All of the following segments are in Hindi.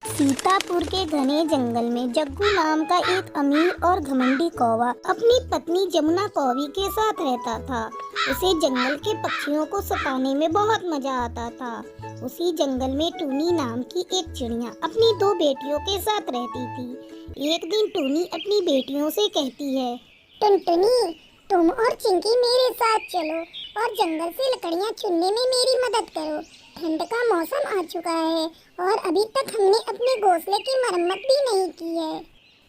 सीतापुर के घने जंगल में जग्गू नाम का एक अमीर और घमंडी कौवा अपनी पत्नी जमुना कौवी के साथ रहता था। उसे जंगल के पक्षियों को सताने में बहुत मजा आता था। उसी जंगल में टूनी नाम की एक चिड़िया अपनी दो बेटियों के साथ रहती थी। एक दिन टूनी अपनी बेटियों से कहती है, टुनटुनी, तुम और चिंकी मेरे साथ चलो और जंगल से लकड़ियाँ चुनने में मेरी मदद करो। ठंड का मौसम आ चुका है और अभी तक हमने अपने घोंसले की मरम्मत भी नहीं की है।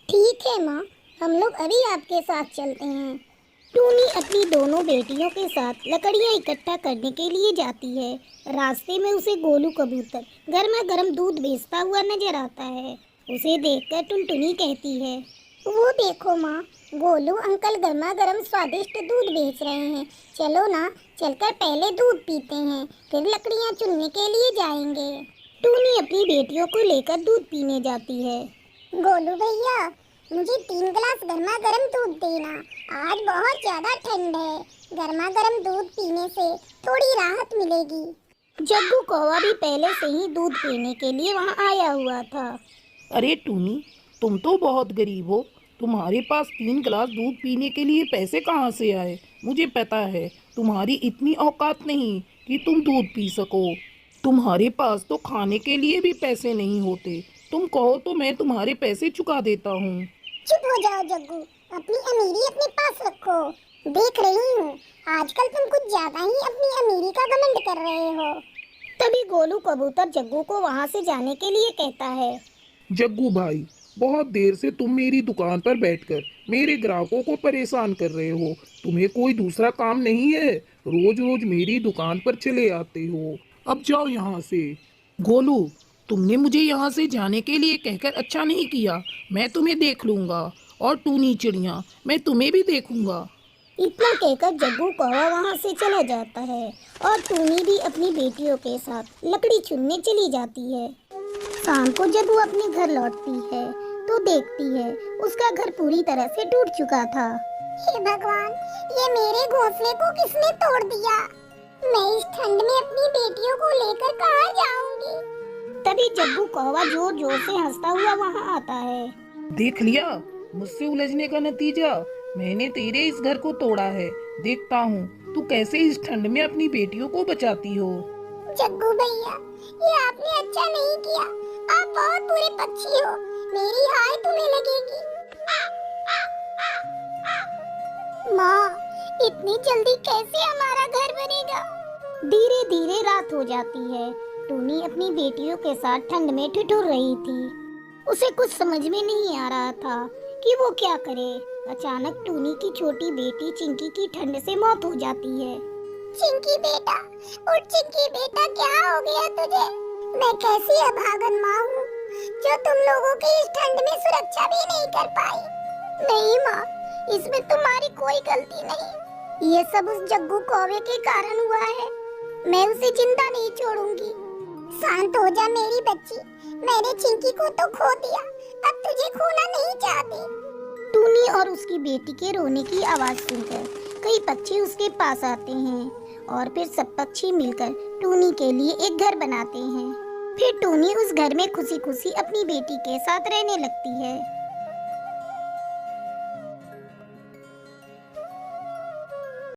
ठीक है माँ, हम लोग अभी आपके साथ चलते हैं। टूनी अपनी दोनों बेटियों के साथ लकड़ियाँ इकट्ठा करने के लिए जाती है। रास्ते में उसे गोलू कबूतर गर्मा गर्म दूध बेचता हुआ नजर आता है। उसे देखकर टुनटुनी कहती है, वो देखो माँ, गोलू अंकल गर्मा गर्म स्वादिष्ट दूध बेच रहे हैं। चलो ना, चलकर पहले दूध पीते हैं, फिर लकड़ियाँ चुनने के लिए जाएंगे। टूनी अपनी बेटियों को लेकर दूध पीने जाती है। गोलू भैया, मुझे 3 गिलास गर्मा गर्म दूध देना। आज बहुत ज्यादा ठंड है, गर्मा गर्म दूध पीने से थोड़ी राहत मिलेगी। जग्गू कौवा भी पहले से ही दूध पीने के लिए वहाँ आया हुआ था। अरे टूनी, तुम तो बहुत गरीब हो। तुम्हारे पास 3 गिलास दूध पीने के लिए पैसे कहाँ से आए? मुझे पता है तुम्हारी इतनी औकात नहीं कि तुम दूध पी सको। तुम्हारे पास तो खाने के लिए भी पैसे नहीं होते। तुम कहो तो मैं तुम्हारे पैसे चुका देता हूँ। चुप हो जाओ जग्गू, अपनी अमीरी अपने पास रखो। देख रही हूँ आजकल तुम कुछ ज्यादा ही अपनी अमीरी का घमंड कर रहे हो। तभी गोलू कबूतर जग्गू को वहाँ से जाने के लिए कहता है, जग्गू भाई, बहुत देर से तुम मेरी दुकान पर बैठकर मेरे ग्राहकों को परेशान कर रहे हो। तुम्हें कोई दूसरा काम नहीं है? रोज रोज मेरी दुकान पर चले आते हो। अब जाओ यहाँ से। गोलू, तुमने मुझे यहाँ से जाने के लिए कहकर अच्छा नहीं किया। मैं तुम्हें देख लूँगा। और टूनी चिड़िया, मैं तुम्हें भी देखूँगा। इतना कहकर जग्गू कौवा वहाँ से चला जाता है और टूनी भी अपनी बेटियों के साथ लकड़ी चुनने चली जाती है। शाम को जब वो अपने घर लौटती है तो देखती है उसका घर पूरी तरह से टूट चुका था। हे भगवान, ये मेरे घोंसले को किसने तोड़ दिया? मैं इस ठंड में अपनी बेटियों को लेकर कहाँ जाऊंगी? तभी जग्गू कौवा जोर जोर से हंसता हुआ वहाँ आता है। देख लिया मुझसे उलझने का नतीजा। मैंने तेरे इस घर को तोड़ा है। देखता हूँ तू कैसे इस ठंड में अपनी बेटियों को बचाती हो। जग्गू भैया, ये आपने अच्छा नहीं किया। आप बहुत बुरे पक्षी हो। मेरी हाय तुम्हें लगेगी। माँ, इतनी जल्दी कैसे हमारा घर बनेगा? धीरे धीरे रात हो जाती है। टूनी अपनी बेटियों के साथ ठंड में ठिठुर रही थी। उसे कुछ समझ में नहीं आ रहा था कि वो क्या करे। अचानक टूनी की छोटी बेटी चिंकी की ठंड से मौत हो जाती है। चिंकी बेटा, और चिंकी बेटा, क्या हो गया तुझे? मैं कैसी अभागन माँ हूँ जो तुम लोगों की इस ठंड में सुरक्षा भी नहीं कर पाई। नहीं माँ, इसमें तुम्हारी कोई गलती नहीं। ये सब उस जग्गू कौवे के कारण हुआ है। मैं उसे जिंदा नहीं छोड़ूंगी। शांत हो जा मेरी बच्ची। मैंने चिंकी को तो खो दिया, अब तुझे खोना नहीं चाहती। टूनी और उसकी बेटी के रोने की आवाज सुनकर कई पक्षी उसके पास आते हैं और फिर सब पक्षी मिलकर टूनी के लिए एक घर बनाते हैं। फिर टूनी उस घर में खुशी खुशी अपनी बेटी के साथ रहने लगती है।